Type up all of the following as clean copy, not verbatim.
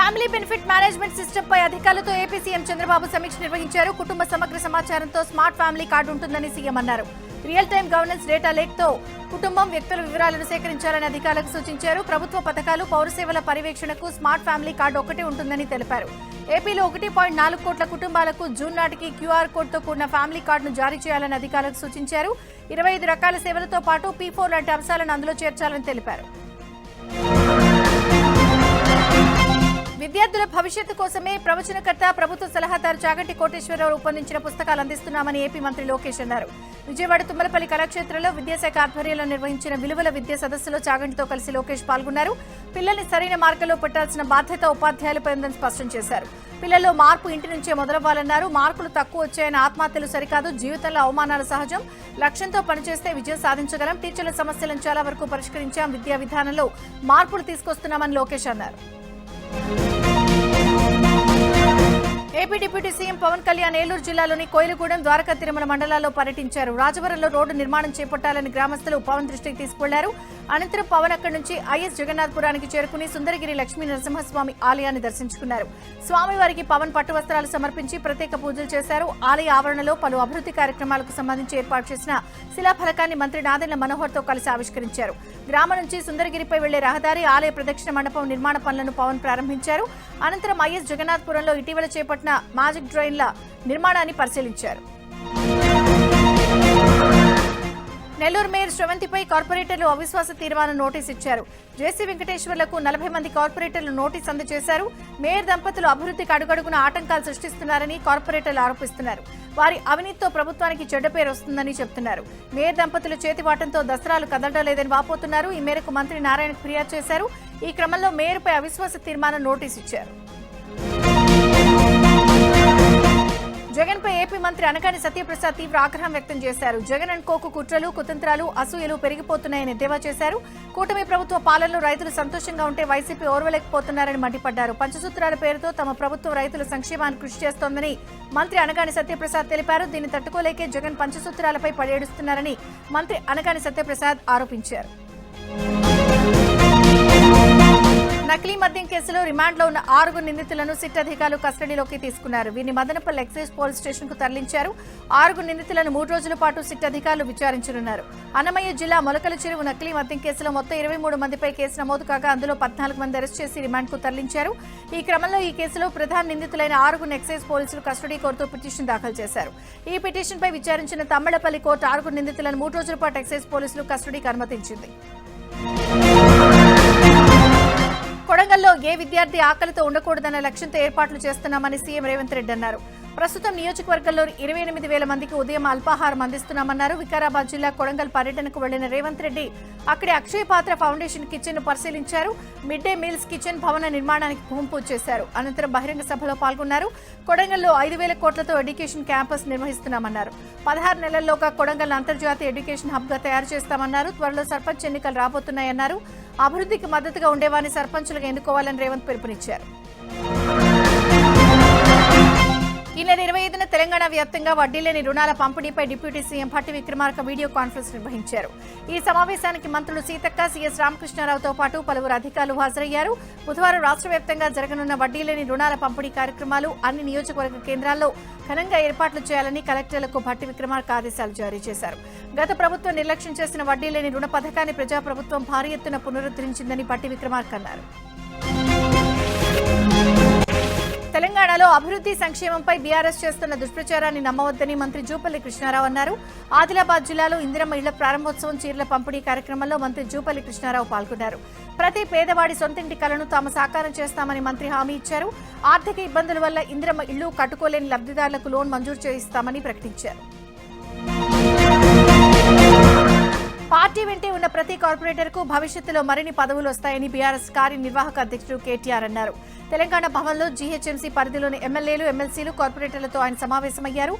Family benefit management system పై అధికారులతో AP CM Chandrababu సమీక్ష నిర్వహించారు. కుటుంబ సమగ్ర సమాచారంతో స్మార్ట్ ఫ్యామిలీ కార్డు ఉంటుందని సీఎం అన్నారు. Real time governance data lake తో కుటుంబం వ్యక్తుల వివరాలను సేకరించాలని అధికారులకు సూచించారు. ప్రభుత్వ పథకాలు పౌర సేవల పర్యవేక్షణకు స్మార్ట్ ఫ్యామిలీ కార్డు ఒకటే ఉంటుందని తెలిపారు. ఏపీలో 1.4 కోట్ల కుటుంబాలకు జూన్ నాటికి క్యూఆర్ కోడ్ తో కూడిన ఫ్యామిలీ కార్డును జారీ చేయాలని అధికారులకు సూచించారు. 25 రకాల సేవలతో పాటు P4 లాంటి అంశాలను అందులో చేర్చాలని తెలిపారు. విద్యార్థుల భవిష్యత్తు కోసమే ప్రవచనకర్త ప్రభుత్వ సలహాదారు చాగంటి కోటేశ్వరరావు రూపొందించిన పుస్తకాలు అందిస్తున్నామని ఏపీ మంత్రి లోకేష్ అన్నారు. విజయవాడ తుమ్మలపల్లి కళాక్షేత్రంలో విద్యాశాఖ ఆధ్వర్యంలో నిర్వహించిన విలువల విద్య సదస్సులో చాగంటితో కలిసి లోకేష్ పాల్గొన్నారు. పిల్లల్ని సరైన మార్గంలో పెట్టాల్సిన బాధ్యత ఉపాధ్యాయులపై ఉందని స్పష్టం చేశారు. పిల్లల్లో మార్పు ఇంటి నుంచే మొదలవ్వాలన్నారు. మార్కులు తక్కువ వచ్చాయని ఆత్మహత్యలు సరికాదు, జీవితంలో అవమానాలు సహజం. లక్ష్యంతో పనిచేస్తే విజయం సాధించగలం. టీచర్ల సమస్యలను చాలా వరకు పరిష్కరించాం. విద్యా విధానంలో మార్పులు తీసుకొస్తున్నామని లోకేష్ అన్నారు. ఏపీ డిప్యూటీ సీఎం పవన్ కళ్యాణ్ ఏలూరు జిల్లాలోని కోయిలగూడెం, ద్వారకా తిరుమల మండలాల్లో పర్యటించారు. రాజవరంలో రోడ్డు నిర్మాణం చేపట్టాలని గ్రామస్తులు పవన్ దృష్టికి తీసుకెళ్లారు. అనంతరం పవన్ అక్కడి నుంచి ఐఎస్ జగన్నాథపురానికి చేరుకుని సుందరగిరి లక్ష్మీ నరసింహస్వామి ఆలయాన్ని దర్శించుకున్నారు. స్వామివారికి పవన్ పట్టు వస్త్రాలు సమర్పించి ప్రత్యేక పూజలు చేశారు. ఆలయ ఆవరణలో పలు అభివృద్ధి కార్యక్రమాలకు సంబంధించి ఏర్పాటు చేసిన శిలాఫలకాన్ని మంత్రి నాదెండ్ల మనోహర్ తో కలిసి ఆవిష్కరించారు. గ్రామం నుంచి సుందరగిరిపై వెళ్లే రహదారి, ఆలయ ప్రదక్షిణ మండపం నిర్మాణ పనులను పవన్ ప్రారంభించారు. అనంతరం ఐఎస్ జగన్నాథపురంలో ఇటీవల చేపట్టిన మ్యాజిక్ డ్రైన్ల నిర్మాణాన్ని పరిశీలించారు. నెల్లూరు మేయర్ శ్రవంతిపై కార్పొరేటర్లు అవిశ్వాస తీర్మానం నోటీసు ఇచ్చారు. జేసీ వెంకటేశ్వర్లకు 40 మంది కార్పొరేటర్లు నోటీసు అందజేశారు. మేయర్ దంపతులు అభివృద్ధికి అడుగడుగున ఆటంకాలు సృష్టిస్తున్నారని కార్పొరేటర్లు ఆరోపిస్తున్నారు. వారి అవినీతితో ప్రభుత్వానికి చెడ్డ పేరు వస్తుందని చెబుతున్నారు. మేయర్ దంపతుల చేతివాటంతో దసరాలు కదలడం లేదని వాపోతున్నారు. ఈ మేరకు మంత్రి నారాయణకు ఫిర్యాదు చేశారు. ఈ క్రమంలో మేయర్పై అవిశ్వాస తీర్మానం నోటీసు ఇచ్చారు. జగన్పై ఏపీ మంత్రి అనగాని సత్యప్రసాద్ తీవ్ర ఆగ్రహం వ్యక్తం చేశారు. జగన్ అండ్ కోకు కుట్రలు, కుతంత్రాలు, అసూయలు పెరిగిపోతున్నాయని ఎద్దేవా చేశారు. కూటమి ప్రభుత్వ పాలనలో రైతులు సంతోషంగా ఉంటే వైసీపీ ఓర్వలేకపోతున్నారని మండిపడ్డారు. పంచసూత్రాల పేరుతో తమ ప్రభుత్వం రైతుల సంక్షేమానికి కృషి చేస్తోందని మంత్రి అనగాని సత్యప్రసాద్ తెలిపారు. దీన్ని తట్టుకోలేకే జగన్ పంచసూత్రాలపై పడేడుస్తున్నారని మంత్రి అనగాని సత్యప్రసాద్ ఆరోపించారు. నకిలీ మద్యం కేసులో రిమాండ్లో ఉన్న 6 నిందితులను సిట్ అధికారులు కస్టడీలోకి తీసుకున్నారు. వీరిని మదనపల్లి ఎక్సైజ్ పోలీస్ స్టేషన్ కు తరలించారు. 6 నిందితులను 3 రోజుల పాటు సిట్ అధికారులు విచారించనున్నారు. అన్నమయ్య జిల్లా మొలకల చెరువు నకిలీ మద్యం కేసులో మొత్తం 23 మందిపై కేసు నమోదు కాగా అందులో 14 మంది అరెస్ట్ చేసి రిమాండ్ కు తరలించారు. ఈ క్రమంలో ఈ కేసులో ప్రధాన నిందితులైన 6 ఎక్సైజ్ పోలీసులు కస్టడీ కోరుతూ పిటిషన్ దాఖలు చేశారు. ఈ పిటిషన్ పై విచారించిన తమ్మళ్లపల్లి కోర్టు 6 నిందితులను 3 రోజుల పాటు ఎక్సైజ్ పోలీసులు కస్టడీకి అనుమతించింది. కొడంగల్లో ఏ విద్యార్థి ఆకలితో ఉండకూడదన్న లక్ష్యంతో ఏర్పాట్లు చేస్తున్నామని సీఎం రేవంత్ రెడ్డి అన్నారు. ప్రస్తుతం నియోజకవర్గంలో 28,000 మందికి ఉదయం అల్పాహారం అందిస్తున్నామన్నారు. వికారాబాద్ జిల్లా కొడంగల్ పర్యటనకు వెళ్లిన రేవంత్ రెడ్డి అక్కడి అక్షయ పాత్ర ఫౌండేషన్ కిచెన్ ను పరిశీలించారు. మిడ్ డే మీల్స్ కిచెన్ భవన నిర్మాణానికి భూమి పూజ చేశారు. అనంతరం బహిరంగ సభలో పాల్గొన్నారు. కొడంగల్లో 5,000 కోట్లతో ఎడ్యుకేషన్ క్యాంపస్ నిర్వహిస్తున్నామన్నారు. 16 నెలల్లోగా కొడంగల్ అంతర్జాతీయ ఎడ్యుకేషన్ హబ్ గా తయారు చేస్తామన్నారు. త్వరలో సర్పంచ్ ఎన్నికలు రాబోతున్నాయన్నారు. అభివృద్ధికి మద్దతుగా ఉండేవారిని సర్పంచులుగా ఎన్నుకోవాలని రేవంత్ పిలుపునిచ్చారు. ఈ నెల 25న తెలంగాణ వ్యాప్తంగా వడ్డీ లేని రుణాల పంపిణీపై deputy CM Bhatti Vikramarka video conference నిర్వహించారు. ఈ సమావేశానికి మంత్రులు సీతక్క, సీఎస్ రామకృష్ణారావుతో పాటు పలువురు అధికారులు హాజరయ్యారు. బుధవారం రాష్ట్ర వ్యాప్తంగా జరగనున్న వడ్డీ లేని రుణాల పంపిణీ కార్యక్రమాలు అన్ని నియోజకవర్గ కేంద్రాల్లో ఘనంగా ఏర్పాట్లు చేయాలని కలెక్టర్లకు భట్టి విక్రమార్క ఆదేశాలు జారీ చేశారు. గత ప్రభుత్వం నిర్లక్ష్యం చేసిన వడ్డీ లేని రుణ పథకాన్ని ప్రజాప్రభుత్వం భారీ ఎత్తున పునరుద్ధరించిందని భట్టి విక్రమార్క అన్నారు. తెలంగాణలో అభివృద్ధి సంక్షేమంపై బీఆర్ఎస్ చేస్తున్న దుష్ప్రచారాన్ని నమ్మవద్దని మంత్రి జూపల్లి కృష్ణారావు అన్నారు. ఆదిలాబాద్ జిల్లాలో ఇందిరమ్మ ఇళ్ల ప్రారంభోత్సవం, చీరల పంపిణీ కార్యక్రమంలో మంత్రి జూపల్లి కృష్ణారావు పాల్గొన్నారు. ప్రతి పేదవాడి సొంతింటి కలను తాము సాకారం చేస్తామని మంత్రి హామీ ఇచ్చారు. ఆర్థిక ఇబ్బందుల వల్ల ఇందిరమ్మ ఇళ్లు కట్టుకోలేని లబ్ధిదారులకు లోన్ మంజూరు చేయిస్తామని ప్రకటించారు. పార్టీ వెంటే ఉన్న ప్రతి కార్పొరేటర్ కు భవిష్యత్తులో మరిన్ని పదవులు వస్తాయని బీఆర్ఎస్ కార్యనిర్వాహక అధ్యక్షుడు కేటీఆర్ అన్నారు. తెలంగాణ భవన్లో జీహెచ్ఎంసీ పరిధిలోని ఎమ్మెల్యేలు, ఎమ్మెల్సీలు, కార్పొరేటర్లతో ఆయన సమావేశమయ్యారు.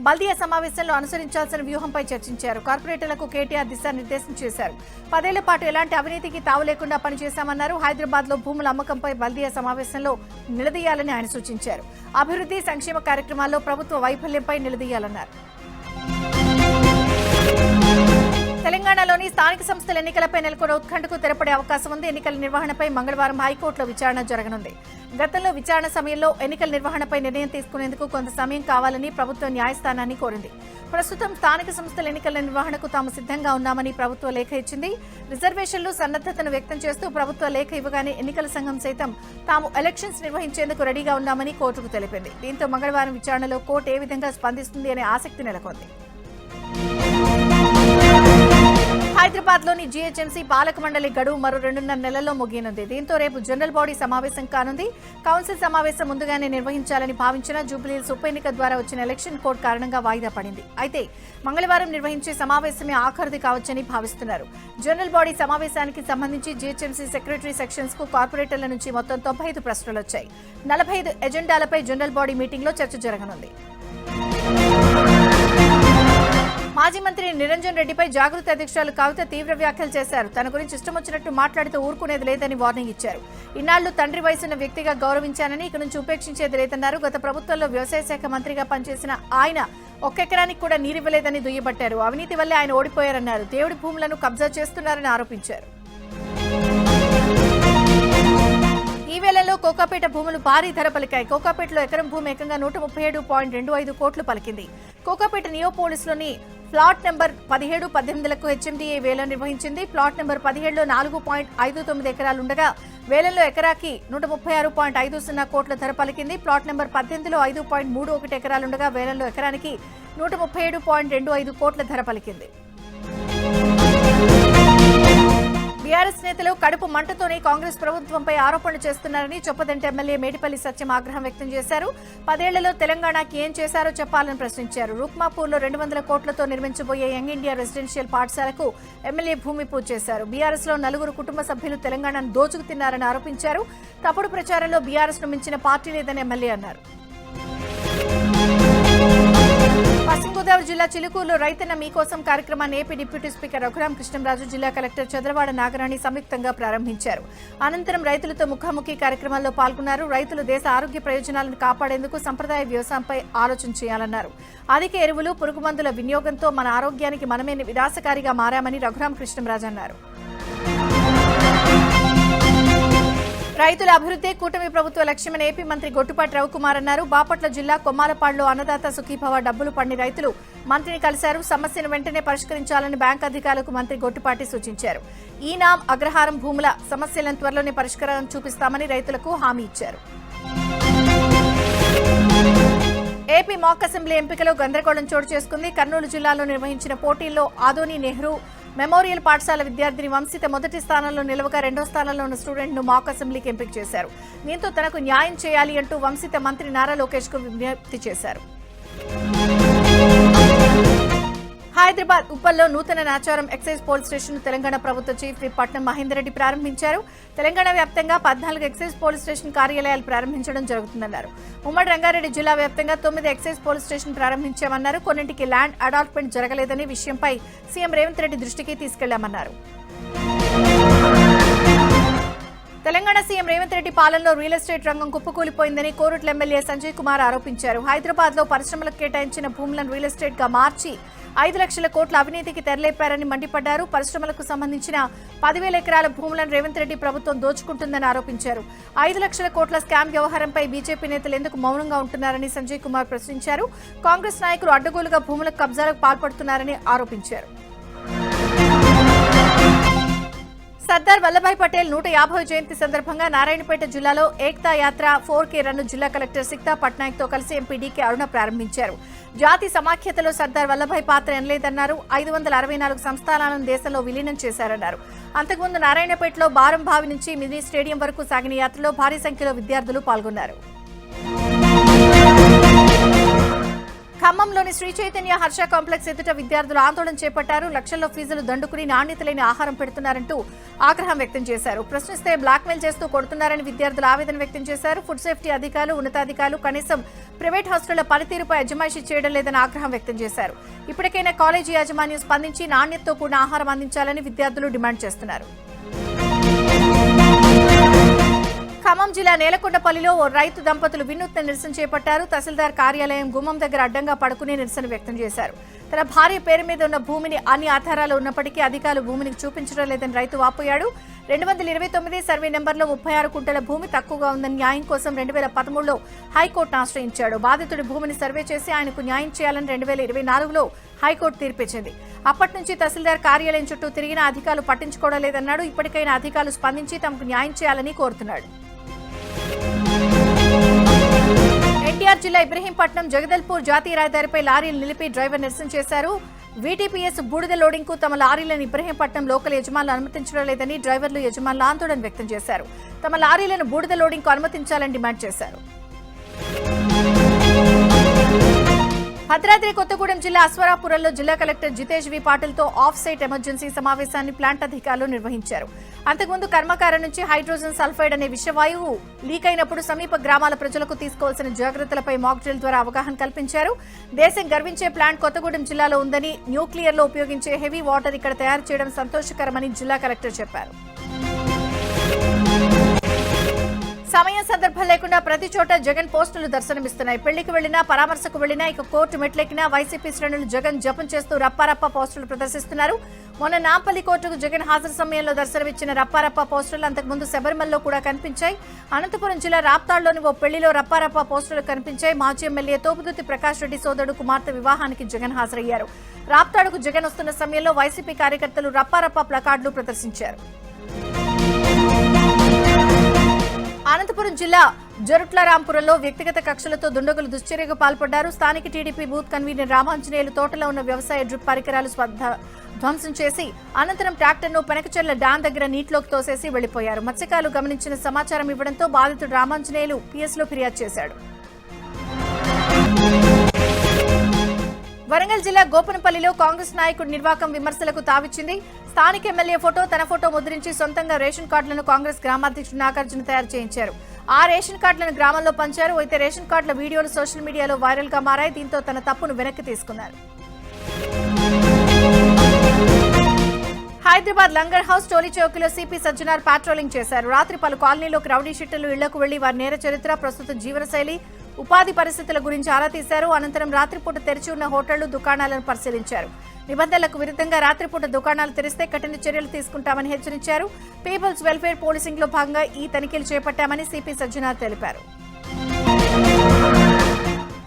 బల్దియా సమావేశంలో అనుసరించాల్సిన వ్యూహంపై చర్చించారు. కార్పొరేటర్లకు కేటీఆర్ దిశానిర్దేశం చేశారు. 10 ఏళ్ల పాటు ఎలాంటి అవినీతికి తావు లేకుండా పనిచేశామన్నారు. హైదరాబాద్ లో భూముల అమ్మకంపై బల్దియా సమావేశంలో నిలదీయాలని ఆయన సూచించారు. అభివృద్ధి, సంక్షేమ కార్యక్రమాల్లో ప్రభుత్వ వైఫల్యంపై నిలదీయాలన్నారు. తెలంగాణ తెలంగాణలోని స్థానిక సంస్థల ఎన్నికలపై నెలకొన్న ఉత్కంఠకు తెరపడే అవకాశం ఉంది. ఎన్నికల నిర్వహణపై మంగళవారం హైకోర్టులో విచారణ జరగనుంది. గతంలో విచారణ సమయంలో ఎన్నికల నిర్వహణపై నిర్ణయం తీసుకునేందుకు కొంత సమయం కావాలని ప్రభుత్వం న్యాయస్థానాన్ని కోరింది. ప్రస్తుతం స్థానిక సంస్థల ఎన్నికల నిర్వహణకు తాము సిద్ధంగా ఉన్నామని ప్రభుత్వ లేఖ ఇచ్చింది. రిజర్వేషన్లు సన్నద్ధతను వ్యక్తం చేస్తూ ప్రభుత్వ లేఖ ఇవ్వగానే ఎన్నికల సంఘం సైతం తాము ఎలక్షన్స్ నిర్వహించేందుకు రెడీగా ఉన్నామని కోర్టుకు తెలిపింది. దీంతో మంగళవారం విచారణలో కోర్టు ఏ విధంగా స్పందిస్తుంది అనే ఆసక్తి నెలకొంది. హైదరాబాద్ లోని జీహెచ్ఎంసీ పాలక మండలి గడువు మరో 2.5 నెలల్లో ముగియనుంది. దీంతో రేపు జనరల్ బాడీ సమావేశం కానుంది. కౌన్సిల్ సమావేశం ముందుగానే నిర్వహించాలని భావించిన జూబ్లీహిల్స్ ఉప ఎన్నిక ద్వారా వచ్చిన ఎలక్షన్ కోడ్ కారణంగా వాయిదా పడింది. అయితే మంగళవారం నిర్వహించే సమావేశమే ఆఖరిది కావచ్చని భావిస్తున్నారు. జనరల్ బాడీ సమావేశానికి సంబంధించి జీహెచ్ఎంసీ సెక్రటరీ సెక్షన్స్ కు కార్పొరేటర్ల నుంచి మొత్తం 95 ప్రశ్నలు వచ్చాయి. 45 ఎజెండాలపై జనరల్ బాడీ మీటింగ్ లో చర్చ జరగనుంది. మాజీ మంత్రి నిరంజన్ రెడ్డిపై జాగృతి అధ్యక్షురాలు కవిత తీవ్ర వ్యాఖ్యలు చేశారు. తన గురించి ఇష్టం వచ్చినట్టు మాట్లాడితే ఊరుకునేది లేదని వార్నింగ్ ఇచ్చారు. ఇన్నాళ్లు తండ్రి వయసున్న వ్యక్తిగా గౌరవించానని ఇక నుంచి ఉపేక్షించేది లేదన్నారు. గత ప్రభుత్వంలో వ్యవసాయ శాఖ మంత్రిగా పనిచేసిన ఆయన ఒక్క ఎకరానికి కూడా నీరివ్వలేదని దుయ్యబట్టారు. అవినీతి వల్లే ఆయన ఓడిపోయారన్నారు. దేవుడి భూములను కబ్జా చేస్తున్నారని ఆరోపించారు. ఈ వేళల్లో కోకాపేట భూములు భారీ ధర పలికాయి. కోకాపేటలో ఎకరం భూమి ఏకంగా 137.25 కోట్లు పలికింది. కోకాపేట నియోపోలిస్లోని ప్లాట్ నెంబర్ 17, 18లకు హెచ్ఎండిఏ వేలం నిర్వహించింది. ప్లాట్ నెంబర్ 17లో 4.59 ఎకరాలుండగా వేలంలో ఎకరాకి 136.50 కోట్ల ధర పలికింది. ప్లాట్ నెంబర్ 18లో 5.31 ఎకరాలుండగా వేలంలో ఎకరానికి 137.25 కోట్ల ధర పలికింది. బీఆర్ఎస్ నేతలు కడుపు మంటతోనే కాంగ్రెస్ ప్రభుత్వంపై ఆరోపణలు చేస్తున్నారని చొప్పదంటి ఎమ్మెల్యే మేడిపల్లి సత్యం ఆగ్రహం వ్యక్తం చేశారు. 10 ఏళ్లలో తెలంగాణకి ఏం చేశారో చెప్పాలని ప్రశ్నించారు. రుక్మాపూర్లో 200 కోట్లతో నిర్మించబోయే యంగ్ ఇండియా రెసిడెన్షియల్ పాఠశాలకు ఎమ్మెల్యే భూమి పూజ చేశారు. బీఆర్ఎస్ లో 4 కుటుంబ సభ్యులు తెలంగాణను దోచుకు తిన్నారని ఆరోపించారు. తప్పుడు ప్రచారంలో బీఆర్ఎస్ ను మించిన పార్టీ లేదని ఎమ్మెల్యే అన్నారు. పశ్చిమ గోదావరి జిల్లా చిలుకూరులో రైతన్న మీకోసం కార్యక్రమాన్ని ఏపీ డిప్యూటీ స్పీకర్ రఘురాం కృష్ణంరాజు, జిల్లా కలెక్టర్ చంద్రవాడ నాగరాణి సంయుక్తంగా ప్రారంభించారు. అనంతరం రైతులతో ముఖాముఖి కార్యక్రమాల్లో పాల్గొన్నారు. రైతులు దేశ ఆరోగ్య ప్రయోజనాలను కాపాడేందుకు సంప్రదాయ వ్యవసాయంపై ఆలోచన చేయాలన్నారు. అధిక ఎరువులు, పురుగుమందుల వినియోగంతో మన ఆరోగ్యానికి మనమే వినాశకారిగా మారామని రఘురాం కృష్ణంరాజు అన్నారు. రైతుల అభివృద్ధి కూటమి ప్రభుత్వ లక్ష్యమని ఏపీ మంత్రి గొట్టుపాటి రవికుమార్ అన్నారు. బాపట్ల జిల్లా కొమ్మాలపాడులో అన్నదాత సుఖీభవ డబ్బులు పడిన రైతులు మంత్రిని కలిశారు. సమస్యను వెంటనే పరిష్కరించాలని బ్యాంకు అధికారులకు మంత్రి గొట్టుపాటి సూచించారు. ఈనాం అగ్రహారం భూముల సమస్యలను త్వరలోనే పరిష్కారం చూపిస్తామని రైతులకు హామీ ఇచ్చారు. ఏపీ మాక్ అసెంబ్లీ ఎంపికలో గందరగోళం చోటు చేసుకుంది. కర్నూలు జిల్లాలో నిర్వహించిన పోటీల్లో ఆదోని నెహ్రూ మెమోరియల్ పాఠశాల విద్యార్థిని వంశిత మొదటి స్థానంలో నిలవగా 2వ స్థానంలో ఉన్న స్టూడెంట్ ను మాక్ అసెంబ్లీకి ఎంపిక చేశారు. దీంతో తనకు న్యాయం చేయాలి అంటూ వంశిత మంత్రి నారా లోకేష్ కు విజ్ఞప్తి చేశారు. హైదరాబాద్ ఉప్పల్లో నూతన Nacharam excise police station Telangana ప్రభుత్వ చీఫ్ విప్ పట్నం మహేందర్ రెడ్డి ప్రారంభించారు. తెలంగాణ వ్యాప్తంగా 14 ఎక్సైజ్ పోలీస్ స్టేషన్ కార్యాలయాలు ప్రారంభించడం జరుగుతుందన్నారు. ఉమ్మడి రంగారెడ్డి జిల్లా వ్యాప్తంగా 9 ఎక్సైజ్ పోలీస్ స్టేషన్ ప్రారంభించామన్నారు. కొన్నింటికి ల్యాండ్ అలాట్మెంట్ జరగలేదని విషయంపై సీఎం రేవంత్ రెడ్డి దృష్టికి తీసుకెళ్లామన్నారు. తెలంగాణ సీఎం రేవంత్ రెడ్డి పాలనలో రియల్ ఎస్టేట్ రంగం కుప్పకూలిపోయిందని కోరుట్ల ఎమ్మెల్యే సంజయ్ కుమార్ ఆరోపించారు. హైదరాబాద్ లో పరిశ్రమలకు కేటాయించిన భూములను రియల్ ఎస్టేట్ గా మార్చి 5 లక్షల కోట్ల అవినీతికి తెరలేపారని మండిపడ్డారు. పరిశ్రమలకు సంబంధించిన 10,000 ఎకరాల భూములను రేవంత్ రెడ్డి ప్రభుత్వం దోచుకుంటుందని ఆరోపించారు. 5 లక్షల కోట్ల స్కామ్ వ్యవహారంపై బీజేపీ నేతలు ఎందుకు మౌనంగా ఉంటున్నారని సంజయ్ కుమార్ ప్రశ్నించారు. కాంగ్రెస్ నాయకులు అడ్డగోలుగా భూముల కబ్జాలకు పాల్పడుతున్నారని ఆరోపించారు. సర్దార్ వల్లభాయ్ పటేల్ 150వ జయంతి సందర్భంగా నారాయణపేట జిల్లాలో ఏక్తా యాత్ర 4K రన్ను జిల్లా కలెక్టర్ సిక్తా పట్నాయక్ తో కలిసి ఎంపీ డీకే అరుణ ప్రారంభించారు. జాతి సమాఖ్యతలో సర్దార్ వల్లభాయ్ పాత్ర ఎనలేదన్నారు. 564 సంస్థానాలను దేశంలో విలీనం చేశారన్నారు. అంతకుముందు నారాయణపేటలో బారంభావి నుంచి మినీ స్టేడియం వరకు సాగిన యాత్రలో భారీ సంఖ్యలో విద్యార్థులు పాల్గొన్నారు. ఖమ్మంలోని శ్రీ చైతన్య హర్ష కాంప్లెక్స్ ఎదుట విద్యార్థులు ఆందోళన చేపట్టారు. లక్షల్లో ఫీజులు దండుకుని నాణ్యత లేని ఆహారం పెడుతున్నారంటూ ఆగ్రహం వ్యక్తం చేశారు. ప్రశ్నిస్తే బ్లాక్మెయిల్ చేస్తూ కొడుతున్నారని విద్యార్థులు ఆవేదన వ్యక్తం చేశారు. ఫుడ్ సేఫ్టీ అధికారులు, ఉన్నతాధికారులు కనీసం ప్రైవేట్ హాస్టళ్ల పనితీరుపై అజమాయిషీ చేయడం లేదని ఆగ్రహం వ్యక్తం చేశారు. ఇప్పటికైనా కాలేజీ యాజమాన్యం స్పందించి నాణ్యతతో కూడిన ఆహారం అందించాలని విద్యార్థులు డిమాండ్ చేస్తున్నారు. ఖమ్మం జిల్లా నేలకొండపల్లిలో ఓ రైతు దంపతులు వినూత్న నిరసన చేపట్టారు. తహసీల్దార్ కార్యాలయం గుమ్మం దగ్గర అడ్డంగా పడుకుని నిరసన వ్యక్తం చేశారు. తన భార్య పేరు మీద ఉన్న భూమిని అన్ని ఆధారాలు ఉన్నప్పటికీ అధికారులు భూమిని చూపించడం లేదని రైతు వాపోయాడు. 229 సర్వే నెంబర్లో 36 కుంటల భూమి తక్కువగా ఉందని న్యాయం కోసం 2013లో హైకోర్టును ఆశ్రయించాడు. బాధితుడి భూమిని సర్వే చేసి ఆయనకు న్యాయం చేయాలని 2024లో హైకోర్టు తీర్పిచ్చింది. అప్పటి నుంచి తహసీల్దార్ కార్యాలయం చుట్టూ తిరిగిన అధికారులు పట్టించుకోవడం లేదన్నాడు. ఇప్పటికైనా అధికారులు స్పందించి తమకు న్యాయం చేయాలని కోరుతున్నాడు. ఎన్టీఆర్ జిల్లా ఇబ్రహీంపట్నం జగదల్పూర్ జాతీయ రహదారిపై లారీలు నిలిపి డ్రైవర్ నిరసన చేశారు. వీటీపీఎస్ బూడిద లోడింగ్ కు తమ లారీలను ఇబ్రహీంపట్నం లోకల్ యజమానులు అనుమతించడం లేదని డ్రైవర్లు యజమానులు ఆందోళన వ్యక్తం చేశారు. తమ లారీలను బూడిద లోడింగ్ కు అనుమతించాలని డిమాండ్ చేశారు. భద్రాద్రి కొత్తగూడెం జిల్లా అశ్వరాపురంలో జిల్లా కలెక్టర్ జితేష్ వి పాటిల్తో ఆఫ్ సైట్ ఎమర్జెన్సీ సమావేశాన్ని ప్లాంట్ అధికారులు నిర్వహించారు. అంతకుముందు కర్మాగారం నుంచి హైడ్రోజన్ సల్ఫైడ్ అనే విషవాయువు లీక్ అయినప్పుడు సమీప గ్రామాల ప్రజలకు తీసుకోవాల్సిన జాగ్రత్తలపై మాక్ డ్రిల్ ద్వారా అవగాహన కల్పించారు. దేశం గర్వించే ప్లాంట్ కొత్తగూడెం జిల్లాలో ఉందని, న్యూక్లియర్ లో ఉపయోగించే హెవీ వాటర్ ఇక్కడ తయారు చేయడం సంతోషకరమని జిల్లా కలెక్టర్ చెప్పారు. సమయం సందర్భం లేకుండా ప్రతి చోట జగన్ పోస్టులు దర్శనమిస్తున్నాయి. పెళ్లికి వెళ్లినా, పరామర్శకు వెళ్లినా, ఇక కోర్టు మెట్లెక్కినా వైసీపీ శ్రేణులు జగన్ జపం చేస్తూ రప్పారప్ప పోస్టులు ప్రదర్శిస్తున్నారు. మొన్న నాంపల్లి కోర్టుకు జగన్ హాజరు సమయంలో దర్శనమిచ్చిన రప్పారప్ప పోస్టులు అంతకుముందు శబరిమలలో కూడా కనిపించాయి. అనంతపురం జిల్లా రాప్తాడులోని ఓ పెళ్లిలో రప్పారప్ప పోస్టులు కనిపించాయి. మాజీ ఎమ్మెల్యే తోపుదుర్తి ప్రకాష్ రెడ్డి సోదరుడు కుమార్తె వివాహానికి జగన్ హాజరయ్యారు. రాప్తాడుకు జగన్ వస్తున్న సమయంలో వైసీపీ కార్యకర్తలు రప్పారప్ప ప్లకార్డులు ప్రదర్శించారు. అనంతపురం జిల్లా జరుట్లరాంపురంలో వ్యక్తిగత కక్షలతో దుండగులు దుశ్చర్యకు పాల్పడ్డారు. స్థానిక టీడీపీ బూత్ కన్వీనర్ రామాంజనేయులు తోటలో ఉన్న వ్యవసాయ డ్రిప్ పరికరాలు ధ్వంసం చేసి అనంతరం ట్రాక్టర్ను పెనకచెర్ల డ్యాం దగ్గర నీటిలోకి తోసేసి వెళ్లిపోయారు. మత్స్యకారులు గమనించిన సమాచారం ఇవ్వడంతో బాధితుడు రామాంజనేయులు పిఎస్లో ఫిర్యాదు చేశాడు. వరంగల్ జిల్లా గోపనపల్లిలో కాంగ్రెస్ నాయకుడి నిర్వాకం విమర్శలకు తావిచ్చింది. స్థానిక ఎమ్మెల్యే ఫోటో, తన ఫోటో ముద్రించి సొంతంగా రేషన్ కార్డులను కాంగ్రెస్ గ్రామాధ్యక్షుడు నాగార్జున తయారు చేయించారు. ఆ రేషన్ కార్డులను గ్రామంలో పంచారు. అయితే రేషన్ కార్డుల వీడియోలు సోషల్ మీడియాలో వైరల్ గా మారాయి. దీంతో తన తప్పును వెనక్కి తీసుకున్నారు. హైదరాబాద్ లంగర్ హౌస్ టోలీ చౌకీలో సిపి సజ్జనార్ పాట్రోలింగ్ చేశారు. రాత్రి పలు కాలనీలోకి రౌడీ షీటర్లు ఇళ్లకు వెళ్లి వారి నేర చరిత్ర, ప్రస్తుత జీవనశైలి, ఉపాధి పరిస్థితుల గురించి ఆరా తీశారు. అనంతరం రాత్రిపూట తెరిచి ఉన్న హోటళ్లు, దుకాణాలను పరిశీలించారు. నిబంధనలకు విరుద్ధంగా రాత్రిపూట దుకాణాలు తెరిస్తే కఠిన చర్యలు తీసుకుంటామని హెచ్చరించారు. పీపుల్స్ వెల్ఫేర్ పోలీసింగ్ లో భాగంగా ఈ తనిఖీలు చేపట్టామని సిపి సజ్జనార్ తెలిపారు.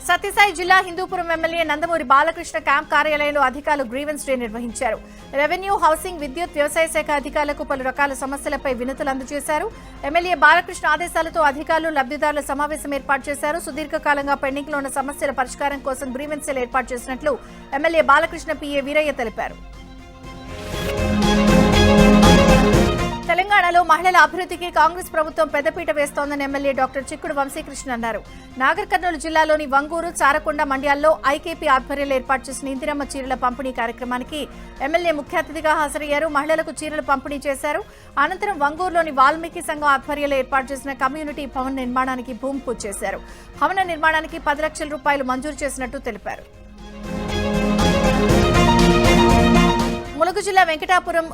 సత్యసాయి జిల్లా హిందూపురం ఎమ్మెల్యే నందమూరి బాలకృష్ణ క్యాంప్ కార్యాలయంలో అధికారులు గ్రీవెన్స్ డే నిర్వహించారు. రెవెన్యూ, హౌసింగ్, విద్యుత్, వ్యవసాయ శాఖ అధికారులకు పలు రకాల సమస్యలపై వినతులు అందజేశారు. ఎమ్మెల్యే బాలకృష్ణ ఆదేశాలతో అధికారులు, లబ్ధిదారుల సమావేశం ఏర్పాటు చేశారు. సుదీర్ఘకాలంగా పెండింగ్ లో ఉన్న సమస్యల పరిష్కారం కోసం గ్రీవెన్స్ సెల్ ఏర్పాటు చేసినట్లు ఎమ్మెల్యే బాలకృష్ణ పిఏ వీరయ్య తెలిపారు. తెలంగాణలో మహిళల అభివృద్ధికి కాంగ్రెస్ ప్రభుత్వం పెద్దపీట వేస్తోందని ఎమ్మెల్యే డాక్టర్ చిక్కుడు వంశీకృష్ణ అన్నారు. నాగర్ కర్నూలు జిల్లాలోని వంగూరు, చారకొండ మండలాల్లో ఐకేపీ ఆధ్వర్యంలో ఏర్పాటు చేసిన ఇందిరమ్మ చీరల పంపిణీ కార్యక్రమానికి ఎమ్మెల్యే ముఖ్య అతిథిగా హాజరయ్యారు. మహిళలకు చీరలు పంపిణీ చేశారు. అనంతరం వంగూరులోని వాల్మీకి సంఘం ఆధ్వర్యంలో ఏర్పాటు చేసిన కమ్యూనిటీ భవన నిర్మాణానికి భూమి పూజ చేశారు. భవన నిర్మాణానికి 10 లక్షల రూపాయలు మంజూరు చేసినట్టు తెలిపారు. ములుగు జిల్లా వెంకటాపురం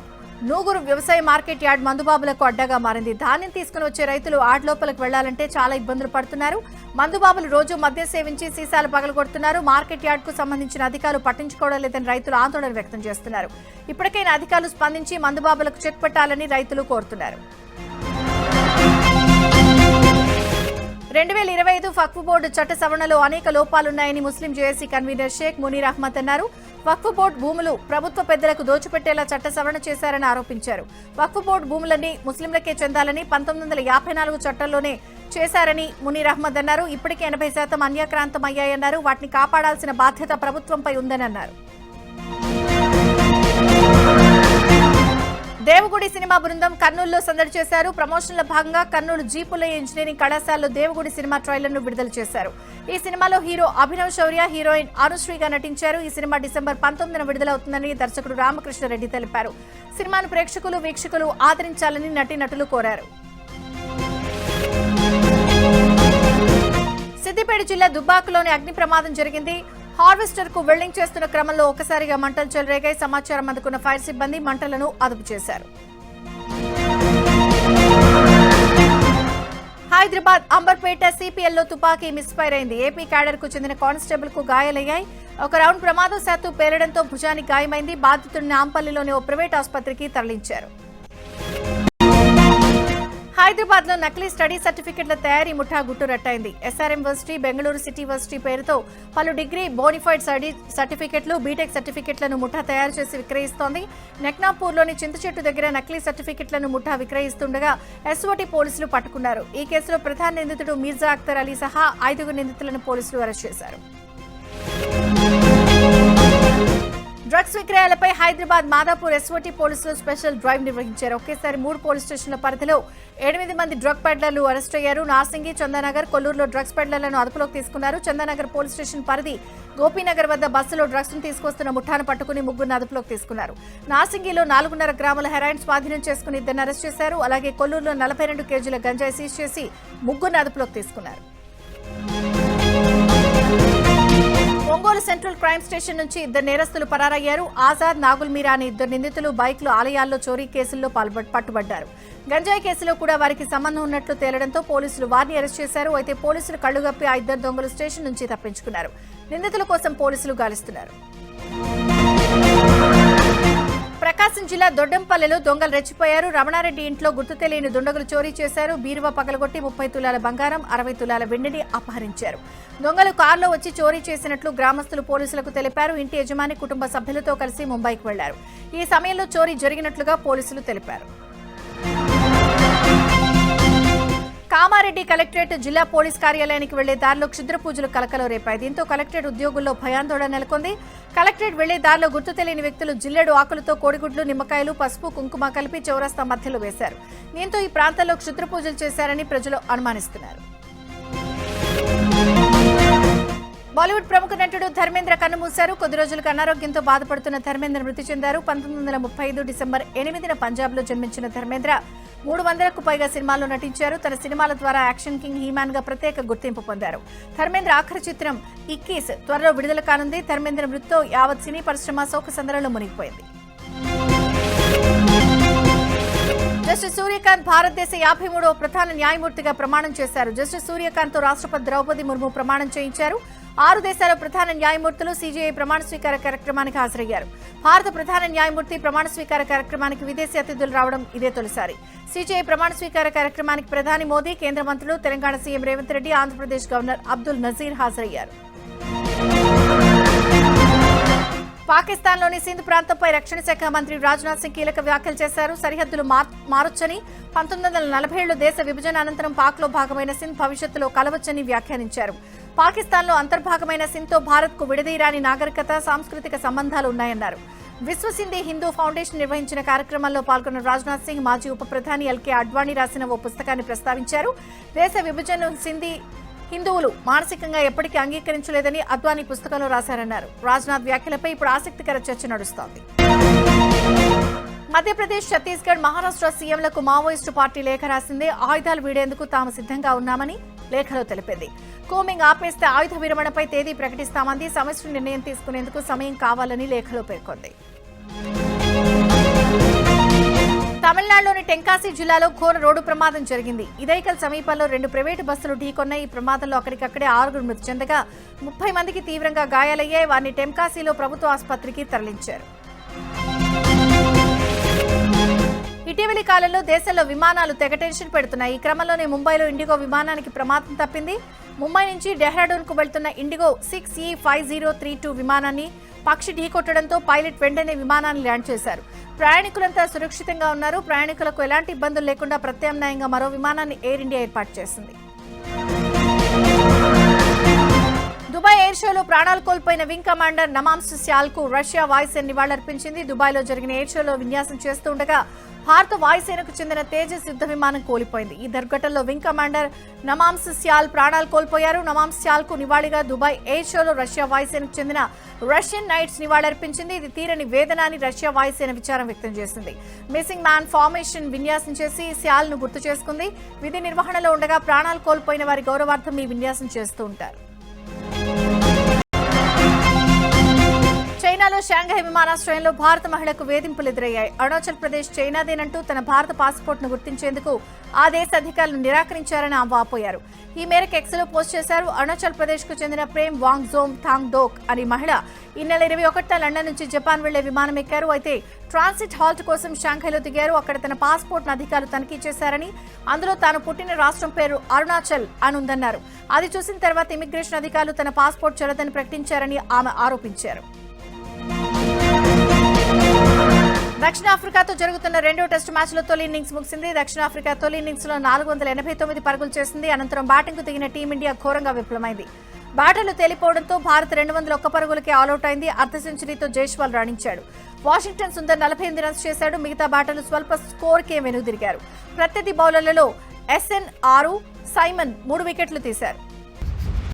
నూగురు వ్యవసాయ మార్కెట్ యార్డ్ మందుబాబులకు అడ్డాగా మారింది. ధాన్యం తీసుకుని వచ్చే రైతులు యార్డ్ లోపలికి వెళ్లాలంటే చాలా ఇబ్బందులు పడుతున్నారు. మందుబాబులు రోజు మద్యం సేవించి సీసాలు పగలగొడుతున్నారు. మార్కెట్ యార్డ్ కు సంబంధించిన అధికారులు పట్టించుకోవడం లేదని రైతులు ఆందోళన వ్యక్తం చేస్తున్నారు. ఇప్పటికైనా అధికారులు స్పందించి మందుబాబులకు చెక్ పెట్టాలని రైతులు కోరుతున్నారు. 2025 వక్ఫ్ బోర్డు చట్ట సవరణలో అనేక లోపాలున్నాయని ముస్లిం జేఏసీ కన్వీనర్ షేక్ మునీర్ అహ్మద్ అన్నారు. వక్ఫ్ బోర్డు భూములు ప్రభుత్వ పెద్దలకు దోచిపెట్టేలా చట్ట సవరణ చేశారని ఆరోపించారు. వక్ఫ్ బోర్డు భూములన్నీ ముస్లింలకే చెందాలని 1954 చట్టంలోనే చేశారని మునీర్ అహ్మద్ అన్నారు. ఇప్పటికే 80% అన్యాక్రాంతం అయ్యాయన్నారు. వాటిని కాపాడాల్సిన బాధ్యత ప్రభుత్వంపై ఉందని అన్నారు. దేవగుడి సినిమా బృందం కర్నూలులో సందడి చేశారు. ప్రమోషన్ల భాగంగా కర్నూలు జీపులయ్య ఇంజనీరింగ్ కళాశాలలో దేవగుడి సినిమా ట్రైలర్ను విడుదల చేశారు. ఈ సినిమాలో హీరో అభినవ్ శౌర్య, హీరోయిన్ అనుశ్రీగా నటించారు. ఈ సినిమా డిసెంబర్ 19న విడుదలవుతుందని దర్శకుడు రామకృష్ణారెడ్డి తెలిపారు. సినిమాను ప్రేక్షకులు, వీక్షకులు ఆదరించాలని నటీనటులు కోరారు. సిద్దిపేట జిల్లా దుబ్బాకలోని అగ్ని ప్రమాదం జరిగింది. హార్వెస్టర్ కు వెల్డింగ్ చేస్తున్న క్రమంలో ఒక్కసారిగా మంటలు చెలరేగాయి. సమాచారం అందుకున్న ఫైర్ సిబ్బంది మంటలను అదుపు చేశారు. హైదరాబాద్ అంబర్పేట సిపిఎల్లో తుపాకీ మిస్ఫైర్ అయింది. ఏపీ క్యాడర్ కు చెందిన కానిస్టేబుల్ కు గాయాలయ్యాయి. ఒక రౌండ్ ప్రమాదవశాత్తు పేలడంతో భుజానికి గాయమైంది. బాధితుడిని నాంపల్లిలోని ఓ ప్రైవేట్ ఆసుపత్రికి తరలించారు. హైదరాబాద్ లో నకిలీ స్టడీ సర్టిఫికెట్ల తయారీ ముఠా గుట్టురట్టయింది. SRM university, Bengaluru city university పేరుతో పలు డిగ్రీ, బోనిఫైడ్ స్టడీ సర్టిఫికెట్లు, బీటెక్ సర్టిఫికెట్లను ముఠా తయారు చేసి విక్రయిస్తోంది. నెక్నాపూర్లోని చింతచెట్టు దగ్గర నకిలీ సర్టిఫికెట్లను ముఠా విక్రయిస్తుండగా ఎస్ఓటీ పోలీసులు పట్టుకున్నారు. ఈ కేసులో ప్రధాన నిందితుడు మీర్జా అఖ్తర్ అలీ సహా 5 నిందితులను పోలీసులు అరెస్ట్ చేశారు. డ్రగ్స్ విక్రయాలపై హైదరాబాద్ మాదాపూర్ ఎస్ఓటీ పోలీసులు స్పెషల్ డ్రైవ్ నిర్వహించారు. ఒకేసారి 3 పోలీస్ స్టేషన్ల పరిధిలో 8 మంది డ్రగ్ పెడ్లర్లు అరెస్ట్ అయ్యారు. నార్సింగి, చందానగర్, కొల్లూరులో డ్రగ్స్ పెడ్లర్లను అదుపులోకి తీసుకున్నారు. చందానగర్ పోలీస్ స్టేషన్ పరిధి గోపీనగర్ వద్ద బస్సులో డ్రగ్స్ ను తీసుకొస్తున్న ముఠాను పట్టుకుని 3 అదుపులోకి తీసుకున్నారు. నార్సింగిలో 4.5 గ్రాముల హెరాయిన్ స్వాధీనం చేసుకుని 2 అరెస్ట్ చేశారు. అలాగే కొల్లూరులో 42 కేజీల గంజాయి సీజ్ చేసి 3 అదుపులోకి తీసుకున్నారు. ఒంగోలు సెంట్రల్ క్రైమ్ స్టేషన్ నుంచి 2 నేరస్తులు పరారయ్యారు. ఆజాద్, నాగుల్ మీరా అనే 2 నిందితులు బైక్లు ఆలయాల్లో చోరీ కేసుల్లో పట్టుబడ్డారు. గంజాయి కేసులో కూడా వారికి సంబంధం ఉన్నట్లు తేలడంతో పోలీసులు వారిని అరెస్ట్ చేశారు. అయితే పోలీసులు కళ్లుగప్పి ఆ 2 దొంగలు స్టేషన్ నుంచి తప్పించుకున్నారు. నిందితుల కోసం పోలీసులు గాలిస్తున్నారు. ప్రకాశం జిల్లా దొడ్డంపల్లెలో దొంగలు రెచ్చిపోయారు. రమణారెడ్డి ఇంట్లో గుర్తు తెలియని దుండగులు చోరీ చేశారు. బీరువా పగలగొట్టి 30 తులాల బంగారం, 60 తులాల వెండిని అపహరించారు. దొంగలు కారులో వచ్చి చోరీ చేసినట్లు గ్రామస్తులు పోలీసులకు తెలిపారు. ఇంటి యజమాని కుటుంబ సభ్యులతో కలిసి ముంబైకి వెళ్లారు. ఈ సమయంలో చోరీ జరిగినట్లుగా పోలీసులు తెలిపారు. కామారెడ్డి కలెక్టరేట్ జిల్లా పోలీస్ కార్యాలయానికి వెళ్లే దారిలో క్షుద్ర పూజలు కలకలం రేపాయి. దీంతో కలెక్టరేట్ ఉద్యోగుల్లో భయాందోళన నెలకొంది. కలెక్టరేట్ వెళ్లే దారిలో గుర్తు తెలియని వ్యక్తులు జిల్లెడు ఆకులతో కోడిగుడ్లు, నిమ్మకాయలు, పసుపు, కుంకుమ కలిపి చౌరస్తా మధ్యలో వేశారు. దీంతో ఈ ప్రాంతంలో క్షుద్ర పూజలు చేశారని ప్రజలు అనుమానిస్తున్నారు. బాలీవుడ్ ప్రముఖ నటుడు ధర్మేంద్ర కన్నుమూశారు. కొద్ది రోజులుగా అనారోగ్యంతో బాధపడుతున్న ధర్మేంద్ర మృతి చెందారు. 1935 డిసెంబర్ 8న పంజాబ్ లో జన్మించిన ధర్మేంద్ర 300కు పైగా సినిమాల్లో నటించారు. తన సినిమాల ద్వారా యాక్షన్ కింగ్, హీమాన్ గా ప్రత్యేక గుర్తింపు పొందారు. ధర్మేంద్ర ఆఖరి చిత్రం 21 త్వరలో విడుదల కానుంది. ధర్మేంద్ర మృతితో యావత్ సినీ పరిశ్రమ శోకసంద్రంలో మునిగిపోయింది. జస్టిస్ సూర్యకాంత్ భారతదేశ 53వ ప్రధాన న్యాయమూర్తిగా ప్రమాణం చేశారు. జస్టిస్ సూర్యకాంత్ తో రాష్ట్రపతి ద్రౌపది ముర్ము ప్రమాణం చేయించారు. 6 దేశాల ప్రధాన న్యాయమూర్తులు సీజేఐ ప్రమాణ స్వీకార కార్యక్రమానికి హాజరయ్యారు. భారత ప్రధాన న్యాయమూర్తి ప్రమాణ స్వీకార కార్యక్రమానికి విదేశీ అతిథులు రావడం ఇదే తొలిసారి. సీజేఐ ప్రమాణ స్వీకార కార్యక్రమానికి ప్రధాని మోదీ, కేంద్ర మంత్రులు, తెలంగాణ సీఎం రేవంత్ రెడ్డి, ఆంధ్రప్రదేశ్ గవర్నర్ అబ్దుల్ నజీర్ హాజరయ్యారు. పాకిస్తాన్లోని సింధ్ ప్రాంతంపై రక్షణ శాఖ మంత్రి రాజ్నాథ్ సింగ్ కీలక వ్యాఖ్యలు చేశారు. సరిహద్దులు మారొచ్చని, 1947 దేశ విభజన అనంతరం పాక్లో భాగమైన సింధ్ భవిష్యత్తులో కలవచ్చని వ్యాఖ్యానించారు. పాకిస్తాన్లో అంతర్భాగమైన సింధ్తో భారత్కు విడదీయరాని నాగరికత, సాంస్కృతిక సంబంధాలు ఉన్నాయన్నారు. విశ్వ సింధీ హిందూ ఫౌండేషన్ నిర్వహించిన కార్యక్రమంలో పాల్గొన్న రాజ్నాథ్ సింగ్ మాజీ ఉప ప్రధాని ఎల్కే అడ్వాణీ రాసిన ఓ పుస్తకాన్ని ప్రస్తావించారు. దేశ విభజన సింధీ హిందువులు మానసికంగా ఎప్పటికీ అంగీకరించలేదని అద్వానీ పుస్తకంలో రాశారన్నారు. రాజ్నాథ్ వ్యాఖ్యలపై ఇప్పుడు ఆసక్తికర చర్చ నడుస్తోంది. మధ్యప్రదేశ్, ఛత్తీస్గఢ్, మహారాష్ట్ర సీఎంలకు మావోయిస్టు పార్టీ లేఖ రాసింది. ఆయుధాలు వీడేందుకు తాము సిద్ధంగా ఉన్నామని లేఖలో తెలిపింది. కోమింగ్ ఆపేస్తే ఆయుధ విరమణపై తేదీ ప్రకటిస్తామంది. సమిష్టి నిర్ణయం తీసుకునేందుకు సమయం కావాలని లేఖలో పేర్కొంది. తమిళనాడులోని టెంకాసి జిల్లాలో ఘోర రోడ్డు ప్రమాదం జరిగింది. ఇదైకల్ సమీపంలో 2 ప్రైవేటు బస్సులు ఢీకొన్న ఈ ప్రమాదంలో అక్కడికక్కడే 6 మృతి చెందగా 30 మందికి తీవ్రంగా గాయాలయ్యాయి. వారిని టెంకాసీలో ప్రభుత్వ ఆసుపత్రికి తరలించారు. ఇటీవలి కాలంలో దేశంలో విమానాలు తెగ టెన్షన్ పెడుతున్నాయి. ఈ క్రమంలోనే ముంబైలో ఇండిగో విమానానికి ప్రమాదం తప్పింది. ముంబై నుంచి డెహ్రాడూన్ కు వెళ్తున్న ఇండిగో 6E5032 విమానాన్ని పక్షి ఢీకొట్టడంతో పైలట్ వెంటనే విమానాన్ని ల్యాండ్ చేశారు. ప్రయాణికులంతా సురక్షితంగా ఉన్నారు. ప్రయాణికులకు ఎలాంటి ఇబ్బందులు లేకుండా ప్రత్యామ్నాయంగా మరో విమానాన్ని ఎయిర్ ఇండియా ఏర్పాటు చేసింది. దుబాయ్ ఎయిర్ షోలో ప్రాణాలు కోల్పోయిన వింగ్ కమాండర్ నమామ్ సియాల్ కు రష్యా వాయుసేన నివాళులర్పించింది. దుబాయ్లో జరిగిన ఎయిర్ షోలో విన్యాసం చేస్తుండగా భారత వాయుసేనకు చెందిన తేజస్ యుద్ధ విమానం కోల్పోయింది. ఈ దుర్ఘటనలో వింగ్ కమాండర్ నమామ్ సియాల్ ప్రాణాలు కోల్పోయారు. నమామ్ సియాల్ కు నివాళిగా దుబాయ్ ఎయిర్ షోలో రష్యా వాయుసేనకు చెందిన రష్యన్ నైట్స్ నివాళులర్పించింది. ఇది తీరని వేదన అని రష్యా వాయుసేన విచారం వ్యక్తం చేసింది. మిస్సింగ్ మ్యాన్ ఫార్మేషన్ విన్యాసం చేసి సియాల్ ను గుర్తు చేసుకుంది. విధి నిర్వహణలో ఉండగా ప్రాణాలు కోల్పోయిన వారి గౌరవార్థం ఈ విన్యాసం చేస్తూ ఉంటారు. చైనాలో షాంఘై విమానాశ్రయంలో భారత మహిళకు వేధింపులు ఎదురయ్యాయి. అరుణాచల్ ప్రదేశ్ చైనాదేనంటూ తన భారత పాస్పోర్ట్ను గుర్తించేందుకు ఆ దేశ అధికారులు నిరాకరించారని ఆమె వాపోయారు. ఈ మేరకు ఎక్స్లో పోస్ట్ చేశారు. అరుణాచల్ ప్రదేశ్ కు చెందిన ప్రేమ్ వాంగ్జోమ్ థాంగ్డోక్ అనే మహిళ ఈ నెల 21న లండన్ నుంచి జపాన్ వెళ్లే విమానం ఎక్కారు. అయితే ట్రాన్సిట్ హాల్ట్ కోసం షాంఘైలో దిగారు. అక్కడ తన పాస్పోర్ట్ను అధికారులు తనిఖీ చేశారని, అందులో తాను పుట్టిన రాష్ట్రం పేరు అరుణాచల్ అని ఉందన్నారు. అది చూసిన తర్వాత ఇమిగ్రేషన్ అధికారులు తన పాస్పోర్ట్ చెల్లదని ప్రకటించారని ఆమె ఆరోపించారు. దక్షిణాఫ్రికాతో జరుగుతున్న రెండో టెస్టు మ్యాచ్లో తొలి ఇన్నింగ్స్ ముగిసింది. దక్షిణాఫ్రికా తొలి ఇన్నింగ్స్ లో 489 పరుగులు చేసింది. అనంతరం బ్యాటింగ్ కు దిగిన టీమిండియా ఘోరంగా విఫలమైంది. బ్యాటర్లు తేలిపోవడంతో భారత్ 201 పరుగులకే ఆలౌట్ అయింది. అర్ధ సెంచరీతో జైస్వాల్ రాణించాడు. వాషింగ్టన్ సుందర్ 48 రన్స్ చేశాడు. మిగతా బ్యాటర్లు స్వల్ప స్కోర్కే వెనుదిరిగారు. ప్రత్యర్థి బౌలర్లలో SN 6, సైమన్ 3 వికెట్లు తీశారు.